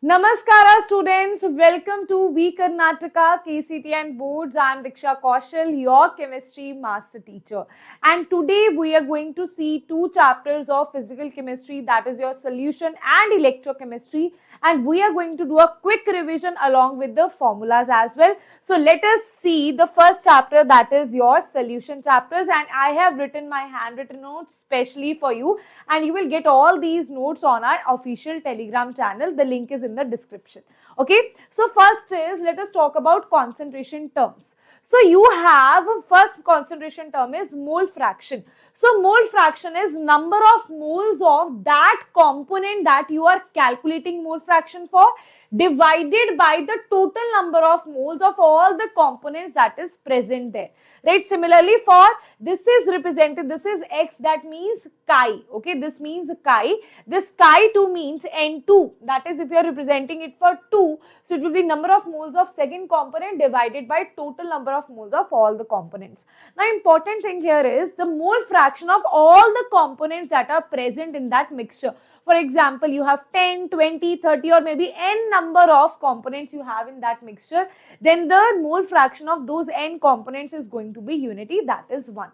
Namaskara students, welcome to We Karnataka KCT and Boards. I am Diksha Kaushal, your chemistry master teacher. And today we are going to see two chapters of physical chemistry, that is your solution and electrochemistry. And we are going to do a quick revision along with the formulas as well. So let us see the first chapter, that is your solution chapters. And I have written my handwritten notes specially for you. And you will get all these notes on our official Telegram channel. The link is in the description. Okay, so first is, let us talk about concentration terms. So you have first concentration term is mole fraction. So mole fraction is number of moles of that component that you are calculating mole fraction for divided by the total number of moles of all the components that is present there, right? Similarly, for this is represented, this is x, that means chi. Okay, this means chi. This chi 2 means n2, that is if you are representing it for 2, so it will be number of moles of second component divided by total number of moles of all the components. Now important thing here is the mole fraction of all the components that are present in that mixture. For example, you have 10, 20, 30 or maybe n number of components you have in that mixture, then the mole fraction of those n components is going to be unity, that is 1.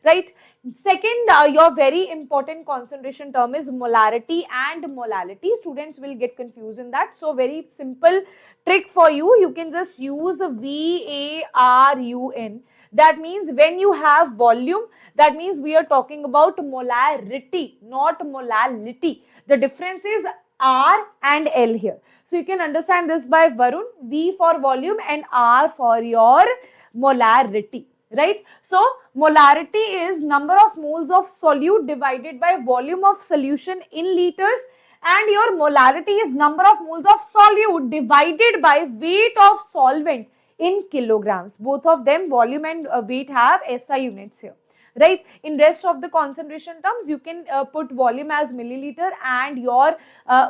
Right. Second, your very important concentration term is molarity and molality. Students will get confused in that. So, very simple trick for you. You can just use VARUN. That means when you have volume, that means we are talking about molarity, not molality. The difference is R and L here. So, you can understand this by Varun, V for volume and R for your molarity. Right. So, molarity is number of moles of solute divided by volume of solution in liters, and your molarity is number of moles of solute divided by weight of solvent in kilograms. Both of them, volume and weight, have SI units here. Right. In rest of the concentration terms, you can put volume as milliliter and your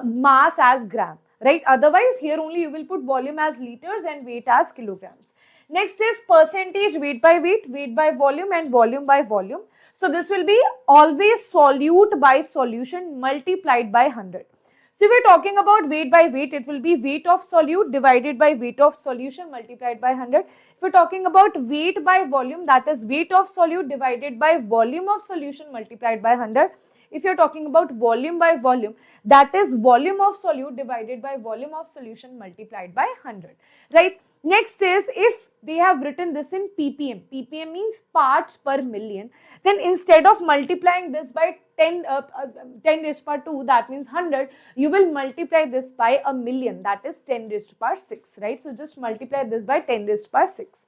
mass as gram. Right. Otherwise, here only you will put volume as liters and weight as kilograms. Next is percentage weight by volume and volume by volume. So this will be always solute by solution multiplied by 100. So if we are talking about weight by weight, it will be weight of solute divided by weight of solution multiplied by 100. If we are talking about weight by volume, that is weight of solute divided by volume of solution multiplied by 100. If you are talking about volume by volume, that is volume of solute divided by volume of solution multiplied by 100. Right. Next is, if they have written this in ppm, ppm means parts per million, then instead of multiplying this by 10 raised to power 2, that means 100, you will multiply this by a million, that is 10 raised to power 6, right? So just multiply this by 10 raised to power 6.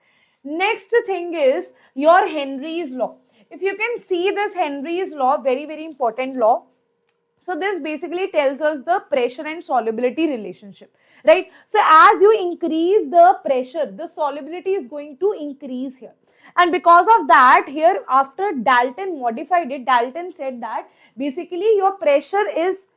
Next thing is your Henry's law. If you can see this Henry's law, very important law. So this basically tells us the pressure and solubility relationship, right? So as you increase the pressure, the solubility is going to increase here. And because of that, here after Dalton modified it, Dalton said that basically your pressure is,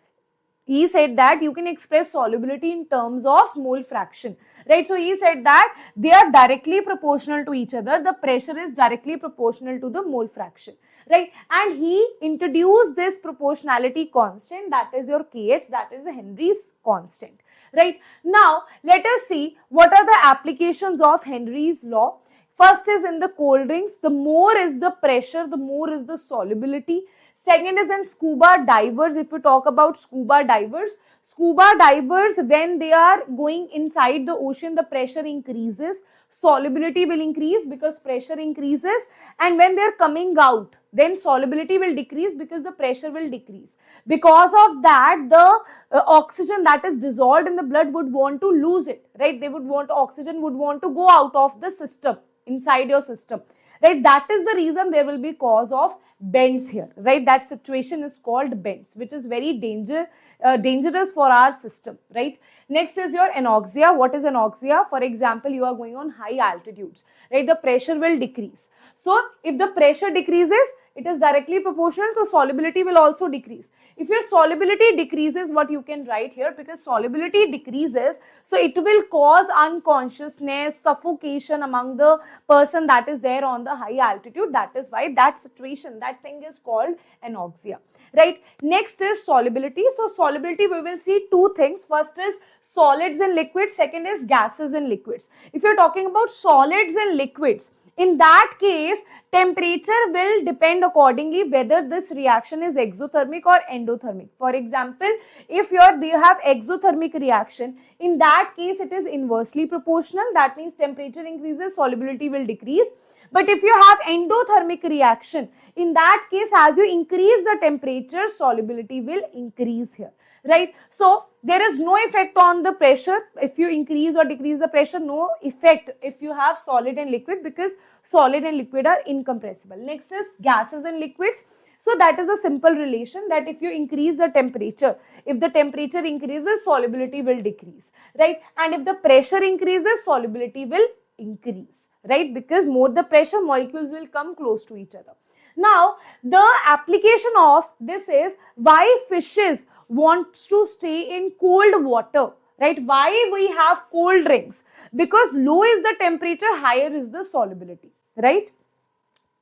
he said that you can express solubility in terms of mole fraction, right? So he said that they are directly proportional to each other. The pressure is directly proportional to the mole fraction, right? And he introduced this proportionality constant, that is your Kh, that is the Henry's constant, right? Now let us see what are the applications of Henry's law. First is in the cold drinks. The more is the pressure, the more is the solubility. Second is in scuba divers. If we talk about scuba divers, when they are going inside the ocean, the pressure increases, solubility will increase because pressure increases, and when they are coming out, then solubility will decrease because the pressure will decrease. Because of that, the oxygen that is dissolved in the blood would want to lose it, right? They would want, oxygen would want to go out of the system, inside your system, right? That is the reason there will be cause of bends here, right? That situation is called bends, which is very dangerous for our system, right? Next is your anoxia. What is anoxia? For example, you are going on high altitudes, right? The pressure will decrease. So if the pressure decreases, it is directly proportional, so solubility will also decrease. If your solubility decreases, what you can write here, because solubility decreases, so it will cause unconsciousness, suffocation among the person that is there on the high altitude. That is why that situation, that thing is called anoxia, right? Next is solubility. So solubility, we will see two things. First is solids and liquids, second is gases and liquids. If you're talking about solids and liquids, in that case, temperature will depend accordingly whether this reaction is exothermic or endothermic. For example, if you have exothermic reaction, in that case it is inversely proportional. That means temperature increases, solubility will decrease. But if you have endothermic reaction, in that case, as you increase the temperature, solubility will increase here, right? So there is no effect on the pressure. If you increase or decrease the pressure, no effect if you have solid and liquid, because solid and liquid are incompressible. Next is gases and liquids. So that is a simple relation, that if you increase the temperature, if the temperature increases, solubility will decrease, right? And if the pressure increases, solubility will increase, right? Because more the pressure, molecules will come close to each other. Now, the application of this is why fishes want to stay in cold water, right? Why we have cold drinks? Because low is the temperature, higher is the solubility, right?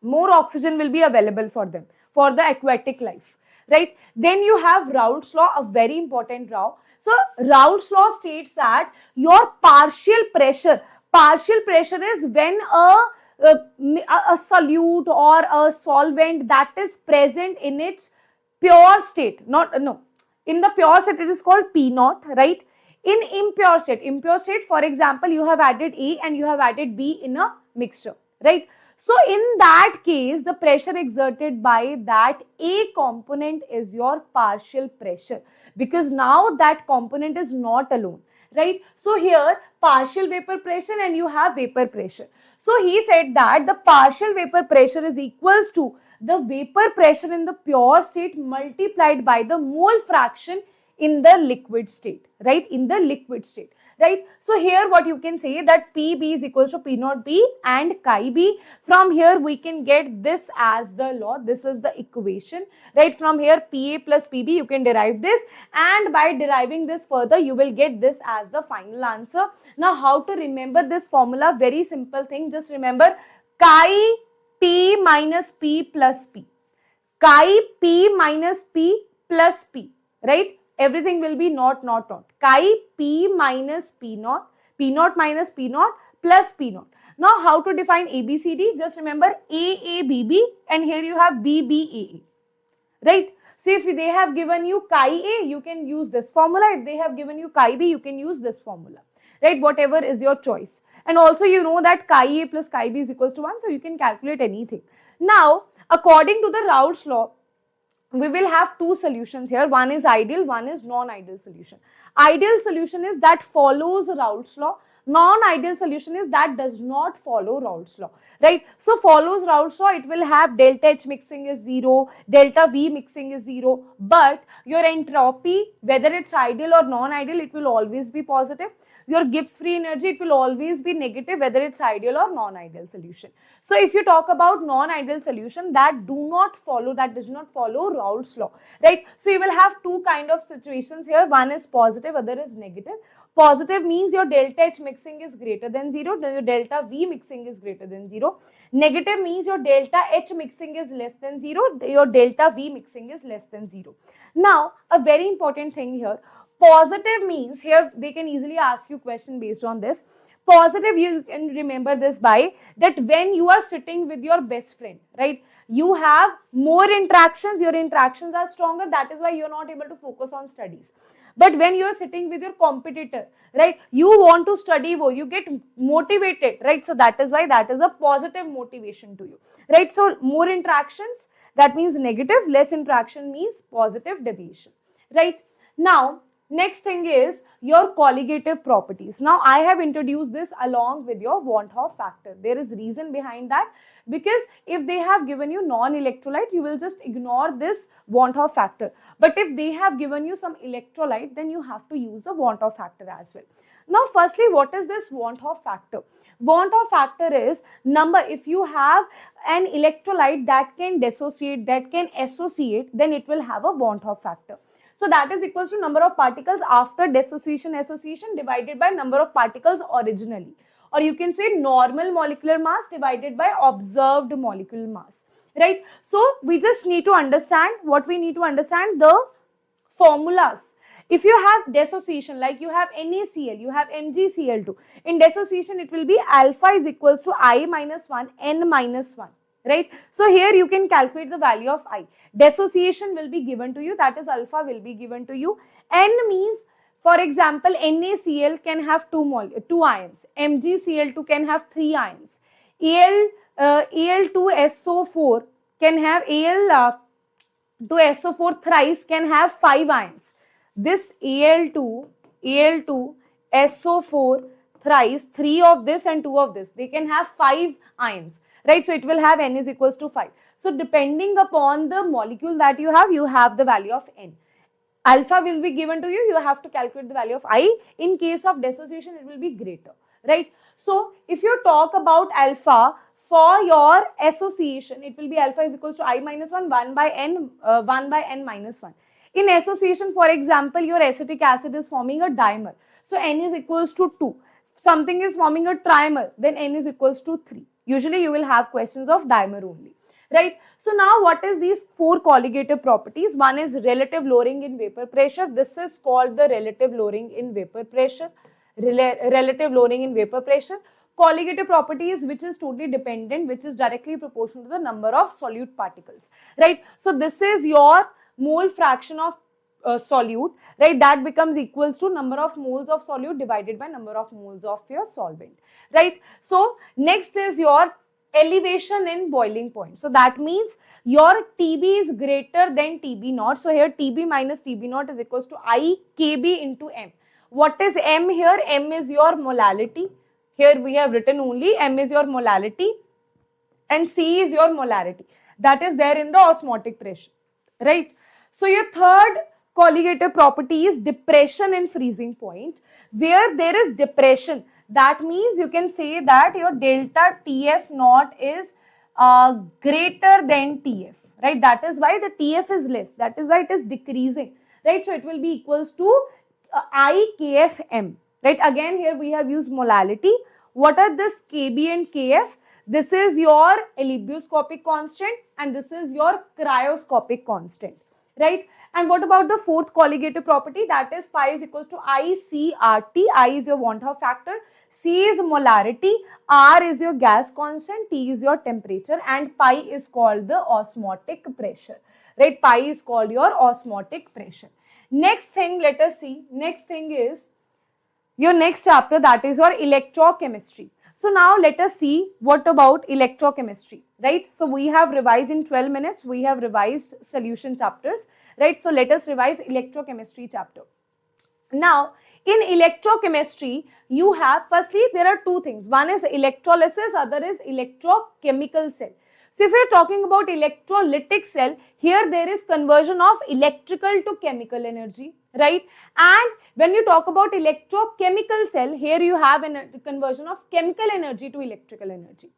More oxygen will be available for them, for the aquatic life, right? Then you have Raoult's law, a very important law. So Raoult's law states that your partial pressure is when a solute or a solvent that is present in its pure state, in the pure state it is called P naught, right? In impure state, for example, you have added A and you have added B in a mixture, right? So in that case, the pressure exerted by that A component is your partial pressure, because now that component is not alone, right? So here partial vapor pressure and you have vapor pressure. So he said that the partial vapor pressure is equals to the vapor pressure in the pure state multiplied by the mole fraction in the liquid state, right? In the liquid state, right? So here what you can say that PB is equals to P naught B and chi B. From here we can get this as the law. This is the equation, right? From here PA plus PB you can derive this, and by deriving this further you will get this as the final answer. Now how to remember this formula? Very simple thing. Just remember chi P minus P plus P. Chi P minus P plus P, right? Everything will be not. Chi P minus P naught minus P naught plus P naught. Now how to define ABCD? Just remember AABB, and here you have BBAA, right? So if they have given you chi A, you can use this formula. If they have given you chi B, you can use this formula, right? Whatever is your choice. And also you know that chi A plus chi B is equals to 1, so you can calculate anything. Now, according to the Raoult's law, we will have two solutions here. One is ideal, one is non-ideal solution. Ideal solution is that follows Raoult's law. Non-ideal solution is that does not follow Raoult's law, right? So follows Raoult's law, it will have delta H mixing is 0, delta V mixing is 0, but your entropy, whether it's ideal or non-ideal, it will always be positive. Your Gibbs free energy, it will always be negative, whether it's ideal or non-ideal solution. So if you talk about non-ideal solution, that does not follow Raoult's law, right? So you will have two kind of situations here. One is positive, other is negative. Positive means your delta H mixing is greater than 0, your delta V mixing is greater than 0. Negative means your delta H mixing is less than 0, your delta V mixing is less than 0. Now, a very important thing here, positive means, here they can easily ask you question based on this. Positive, you can remember this by that when you are sitting with your best friend, right? You have more interactions, your interactions are stronger, that is why you are not able to focus on studies. But when you are sitting with your competitor, right, you want to study more, you get motivated, right? So that is why that is a positive motivation to you, right? So more interactions, that means negative, less interaction means positive deviation, right? Now, Next thing is your colligative properties. Now I have introduced this along with your Van 't Hoff factor. There is reason behind that, because if they have given you non-electrolyte, you will just ignore this Van 't Hoff factor. But if they have given you some electrolyte, then you have to use the Van 't Hoff factor as well. Now firstly, what is this Van 't Hoff factor? Van 't Hoff factor is number, if you have an electrolyte that can dissociate, that can associate, then it will have a Van 't Hoff factor. So that is equals to number of particles after dissociation association divided by number of particles originally. Or you can say normal molecular mass divided by observed molecular mass, right? So we just need to understand what we need to understand, the formulas. If you have dissociation, like you have NaCl, you have MgCl2. In dissociation, it will be alpha is equals to I minus 1, N minus 1. Right? So here you can calculate the value of I. Dissociation will be given to you, that is alpha will be given to you. N means, for example, NaCl can have 2 ions, MgCl2 can have 3 ions, Al2SO4 can have, Al2SO4 thrice can have 5 ions. This Al2SO4 thrice, 3 of this and 2 of this, they can have 5 ions. Right, so it will have N is equals to 5. So depending upon the molecule that you have the value of N. Alpha will be given to you, you have to calculate the value of I. In case of dissociation, it will be greater, right? So if you talk about alpha for your association, it will be alpha is equals to I minus 1, 1 by N minus 1. In association, for example, your acetic acid is forming a dimer. So N is equals to 2. Something is forming a trimer, then N is equals to 3. Usually you will have questions of dimer only, right? So now what is these 4 colligative properties? One is relative lowering in vapor pressure. This is called the relative lowering in vapor pressure. Relative lowering in vapor pressure. Colligative properties, which is totally dependent, which is directly proportional to the number of solute particles, right? So this is your mole fraction of solute, right? That becomes equals to number of moles of solute divided by number of moles of your solvent, right? So next is your elevation in boiling point. So that means your TB is greater than TB naught. So here TB minus TB naught is equals to I KB into M. What is M here? M is your molality. Here we have written only M is your molality and C is your molarity. That is there in the osmotic pressure, right? So your third colligative property is depression in freezing point. Where there is depression, that means you can say that your delta TF naught is greater than TF, right? That is why the TF is less. That is why it is decreasing, right? So it will be equals to IKFM, right? Again, here we have used molality. What are this KB and KF? This is your alebbioscopic constant and this is your cryoscopic constant, right? And what about the fourth colligative property? That is phi is equals to ICRT. I is your Van 't Hoff factor. C is molarity. R is your gas constant. T is your temperature. And pi is called the osmotic pressure. Right? Pi is called your osmotic pressure. Next thing, let us see. Next thing is your next chapter, that is your electrochemistry. So now let us see what about electrochemistry, right? So we have revised in 12 minutes. We have revised solution chapters, right? So let us revise electrochemistry chapter. Now, in electrochemistry, you have, firstly, there are two things. One is electrolysis, other is electrochemical cell. So if we are talking about electrolytic cell, here there is conversion of electrical to chemical energy, right? And when you talk about electrochemical cell, here you have a conversion of chemical energy to electrical energy.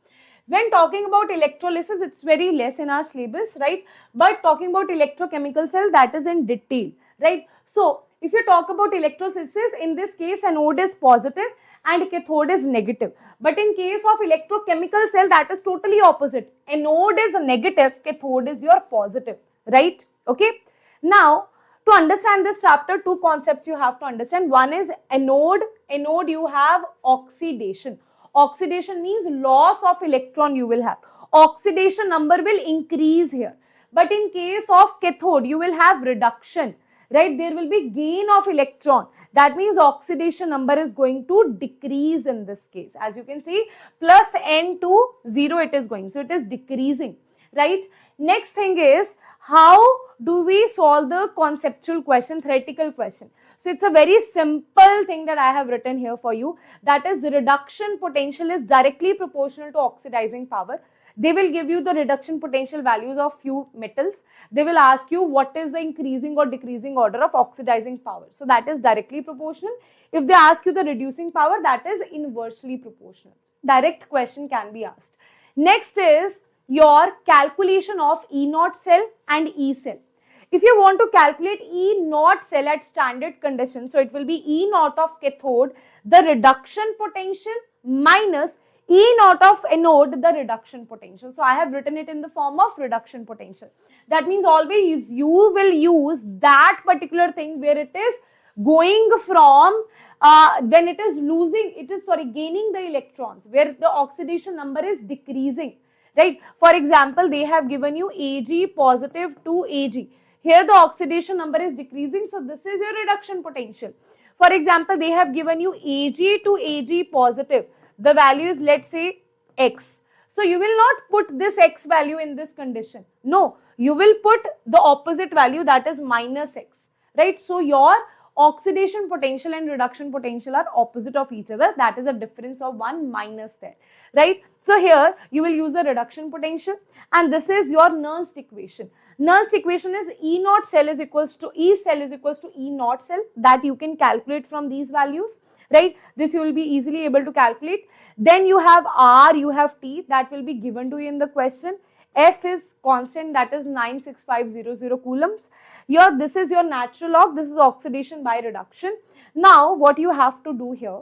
When talking about electrolysis, it's very less in our syllabus, right? But talking about electrochemical cell, that is in detail, right? So if you talk about electrolysis, in this case, anode is positive and cathode is negative. But in case of electrochemical cell, that is totally opposite. Anode is negative, cathode is your positive, right? Okay. Now, to understand this chapter, two concepts you have to understand. One is anode. Anode, you have oxidation. Oxidation means loss of electron you will have. Oxidation number will increase here. But in case of cathode, you will have reduction. Right, there will be gain of electron. That means oxidation number is going to decrease in this case. As you can see, plus N to 0 it is going. So it is decreasing, right? Next thing is, how do we solve the conceptual question, theoretical question? So it's a very simple thing that I have written here for you. That is, the reduction potential is directly proportional to oxidizing power. They will give you the reduction potential values of few metals. They will ask you what is the increasing or decreasing order of oxidizing power. So that is directly proportional. If they ask you the reducing power, that is inversely proportional. Direct question can be asked. Next is your calculation of E naught cell and E cell. If you want to calculate E naught cell at standard condition, so it will be E naught of cathode, the reduction potential, minus E naught of anode, the reduction potential. So I have written it in the form of reduction potential. That means always you will use that particular thing where it is going from when it is gaining the electrons, where the oxidation number is decreasing, right? For example, they have given you Ag positive to Ag. Here the oxidation number is decreasing, so this is your reduction potential. For example, they have given you Ag to Ag positive. The value is, let's say, X. So you will not put this X value in this condition. No, you will put the opposite value, that is minus X, right? So your oxidation potential and reduction potential are opposite of each other. That is a difference of 1 minus there, right? So here you will use the reduction potential, and this is your Nernst equation. Nernst equation is E naught cell is equals to E cell is equals to E naught cell, that you can calculate from these values, right? This you will be easily able to calculate. Then you have R, you have T, that will be given to you in the question. F is constant, that is 96500 coulombs. This is your natural log, this is oxidation by reduction. Now what you have to do here,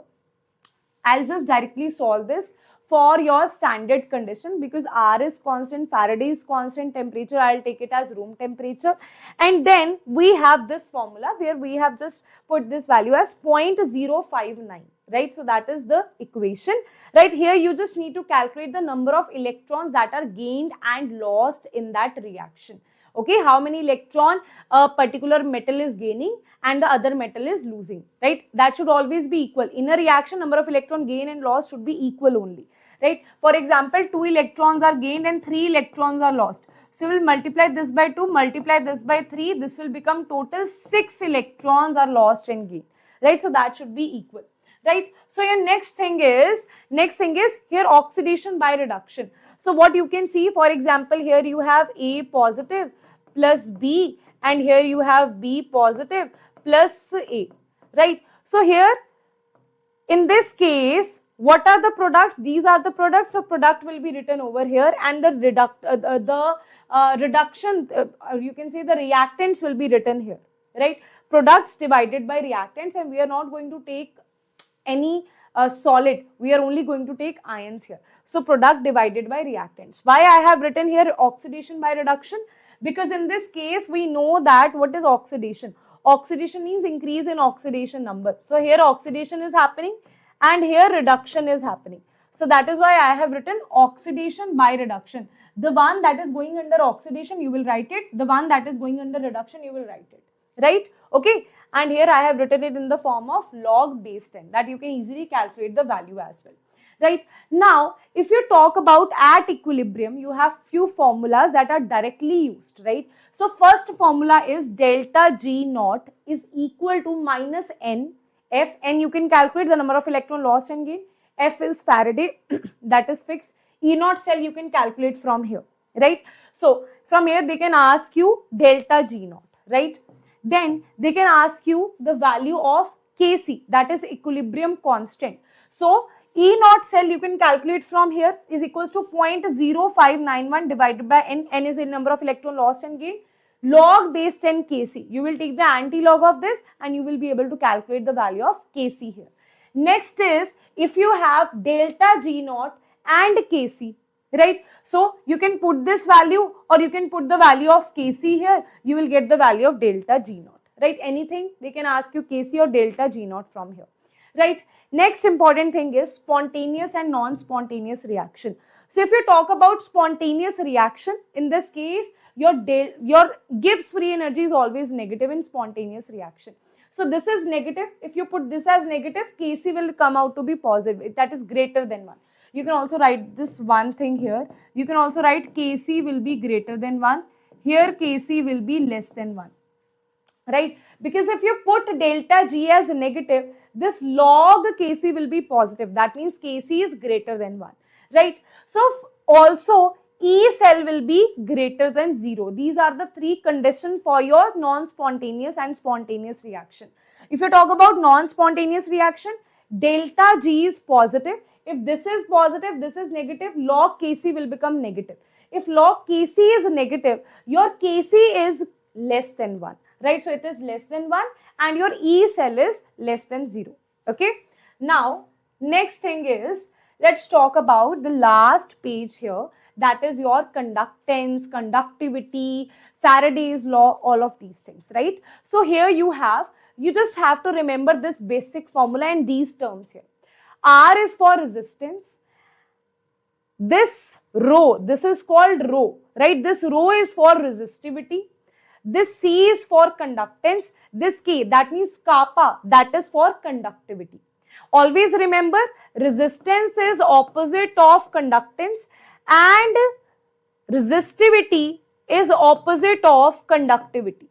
I'll just directly solve this for your standard condition, because R is constant, Faraday is constant, temperature I'll take it as room temperature, and then we have this formula where we have just put this value as 0.059. Right, so that is the equation. Right, here you just need to calculate the number of electrons that are gained and lost in that reaction. Okay, how many electron a particular metal is gaining and the other metal is losing, right? That should always be equal. In a reaction, number of electron gain and loss should be equal only, right? For example, 2 electrons are gained and 3 electrons are lost. So we'll multiply this by 2, multiply this by 3, this will become total 6 electrons are lost and gained, right? So that should be equal. Right, so your next thing is here oxidation by reduction. So what you can see, for example, here you have A positive plus B, and here you have B positive plus A, right? So here in this case, what are the products? These are the products. So product will be written over here, and the reduction, you can say the reactants will be written here, right? Products divided by reactants, and we are not going to take any solid, we are only going to take ions here. So product divided by reactants. Why I have written here oxidation by reduction? Because in this case we know that what is oxidation? Oxidation means increase in oxidation number. So here oxidation is happening and here reduction is happening. So that is why I have written oxidation by reduction. The one that is going under oxidation, you will write it. The one that is going under reduction, you will write it. Right? Okay. And here I have written it in the form of log base 10, that you can easily calculate the value as well. Right? Now, if you talk about at equilibrium, you have few formulas that are directly used, right? So first formula is delta G naught is equal to minus N. F, N you can calculate the number of electron lost and gained. F is Faraday, that is fixed. E naught cell you can calculate from here, right? So from here they can ask you delta G naught, right? Then they can ask you the value of Kc, that is equilibrium constant. So E naught cell you can calculate from here is equals to 0.0591 divided by N. N is the number of electron lost and gained. Log base 10 Kc. You will take the anti-log of this and you will be able to calculate the value of Kc here. Next is if you have delta G naught and Kc, right? So you can put this value or you can put the value of Kc here. You will get the value of delta G naught, right? Anything, they can ask you Kc or delta G naught from here, right? Next important thing is spontaneous and non-spontaneous reaction. So if you talk about spontaneous reaction, in this case, your Gibbs free energy is always negative in spontaneous reaction. So this is negative. If you put this as negative, Kc will come out to be positive. That is greater than 1. You can also write this one thing here. You can also write Kc will be greater than 1. Here Kc will be less than 1. Right? Because if you put delta G as negative, this log Kc will be positive. That means Kc is greater than 1. Right? So also E cell will be greater than 0. These are the three conditions for your non-spontaneous and spontaneous reaction. If you talk about non-spontaneous reaction, delta G is positive. If this is positive, this is negative, log Kc will become negative. If log Kc is negative, your Kc is less than 1. Right? So it is less than 1 and your E cell is less than 0. Okay? Now, next thing is, let's talk about the last page here. That is your conductance, conductivity, Faraday's law, all of these things, right? So here you just have to remember this basic formula and these terms here. R is for resistance. This rho, this is called rho, right? This rho is for resistivity. This C is for conductance. This K, that means kappa, that is for conductivity. Always remember, resistance is opposite of conductance and resistivity is opposite of conductivity.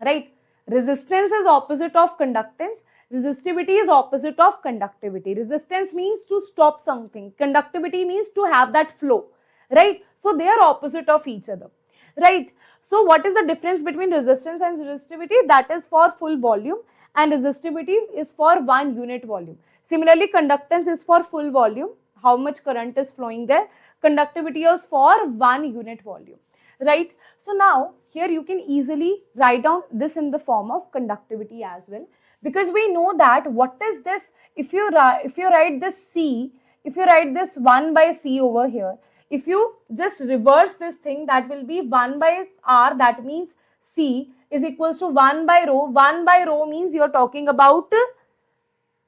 Right? Resistance is opposite of conductance. Resistivity is opposite of conductivity. Resistance means to stop something. Conductivity means to have that flow. Right? So they are opposite of each other. Right? So what is the difference between resistance and resistivity? That is for full volume and resistivity is for 1 unit volume. Similarly, conductance is for full volume, how much current is flowing there. Conductivity is for 1 unit volume. Right? So now here you can easily write down this in the form of conductivity as well, because we know that what is this, if you write this C, if you write this 1 by C over here, if you just reverse this thing, that will be 1 by R, that means C is equals to 1 by rho. 1 by rho means you are talking about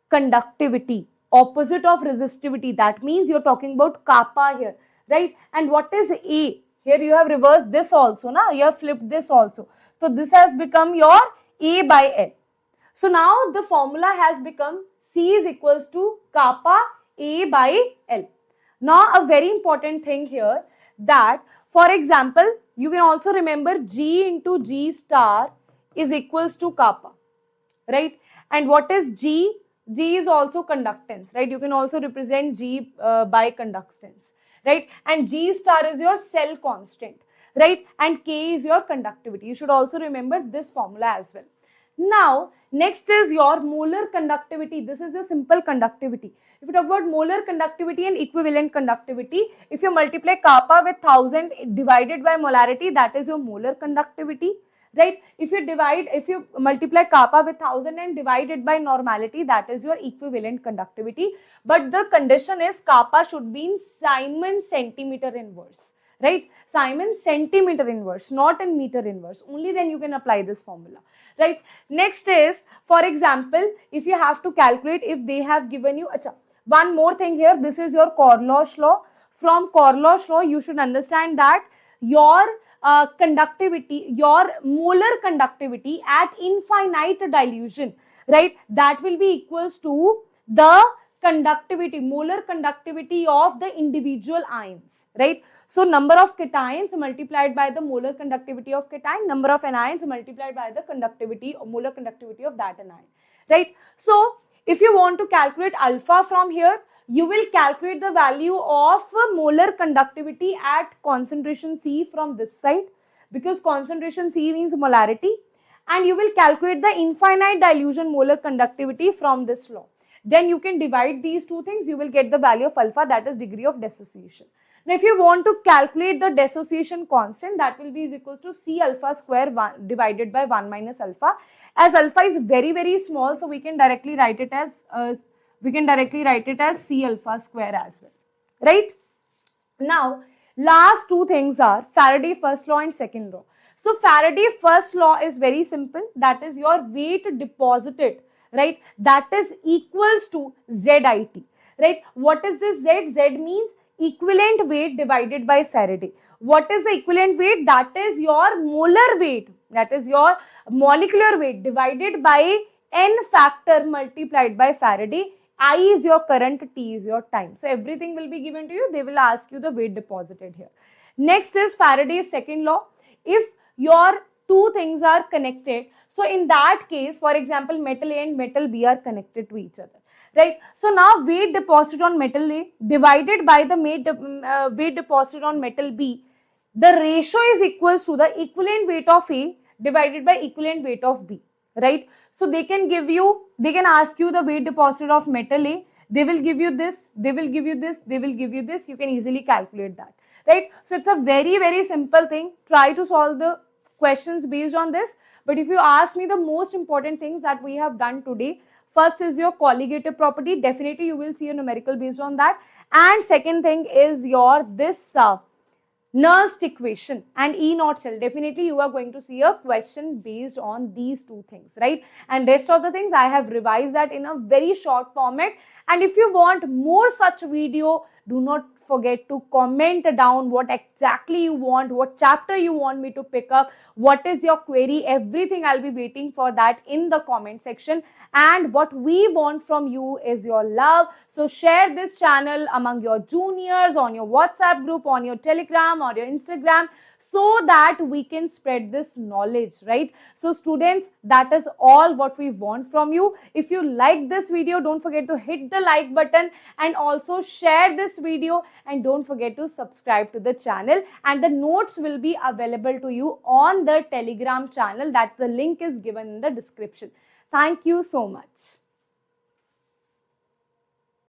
conductivity, opposite of resistivity, that means you are talking about kappa here, right? And what is A? Here you have reversed this also, na? You have flipped this also. So this has become your A by L. So now the formula has become C is equals to kappa A by L. Now a very important thing here, that for example, you can also remember G into G star is equals to kappa, right? And what is G? G is also conductance, right? You can also represent G by conductance, right? And G star is your cell constant, right? And K is your conductivity. You should also remember this formula as well. Now, next is your molar conductivity. This is your simple conductivity. If you talk about molar conductivity and equivalent conductivity, if you multiply kappa with 1000 divided by molarity, that is your molar conductivity, right? If you multiply kappa with 1000 and divide it by normality, that is your equivalent conductivity. But the condition is kappa should be in Simon centimeter inverse, right? Simon centimeter inverse, not in meter inverse. Only then you can apply this formula, right? Next is, for example, if you have to calculate, if they have given you, one more thing here, this is your Corlosh law. From Corlosh law, you should understand that your conductivity, your molar conductivity at infinite dilution, right? That will be equals to the conductivity, molar conductivity of the individual ions, right? So number of cations multiplied by the molar conductivity of cation, number of anions multiplied by the conductivity or molar conductivity of that anion, right? So if you want to calculate alpha from here, you will calculate the value of molar conductivity at concentration C from this side, because concentration C means molarity, and you will calculate the infinite dilution molar conductivity from this law. Then you can divide these two things, you will get the value of alpha, that is degree of dissociation. Now if you want to calculate the dissociation constant, that will be equals to C alpha square divided by 1 minus alpha. As alpha is very, very small, so we can directly write it as C alpha square as well, right? Now, last two things are Faraday first law and second law. So Faraday first law is very simple, that is your weight deposited, right? That is equals to ZIT, right? What is this Z? Z means equivalent weight divided by Faraday. What is the equivalent weight? That is your molar weight, that is your molecular weight divided by n factor multiplied by Faraday I is your current, T is your time. So everything will be given to you. They will ask you the weight deposited here. Next is Faraday's second law. If your two things are connected, so in that case, for example, metal A and metal B are connected to each other, right? So now weight deposited on metal A divided by the weight deposited on metal B, the ratio is equals to the equivalent weight of A divided by equivalent weight of B, right? So they can give you, they can ask you the weight deposited of metal A, they will give you this, they will give you this, they will give you this, you can easily calculate that, right? So it's a very, very simple thing. Try to solve the questions based on this. But if you ask me the most important things that we have done today, first is your colligative property. Definitely you will see a numerical based on that. And second thing is your this Nernst equation and E naught shell. Definitely you are going to see a question based on these two things, right? And rest of the things I have revised that in a very short format. And if you want more such video, do not forget to comment down what exactly you want, what chapter you want me to pick up, what is your query, everything. I'll be waiting for that in the comment section. And what we want from you is your love. So share this channel among your juniors, on your WhatsApp group, on your Telegram or your Instagram, so that we can spread this knowledge, right? So students, that is all what we want from you. If you like this video, don't forget to hit the like button and also share this video, and don't forget to subscribe to the channel. And the notes will be available to you on the Telegram channel, that the link is given in the description. Thank you so much.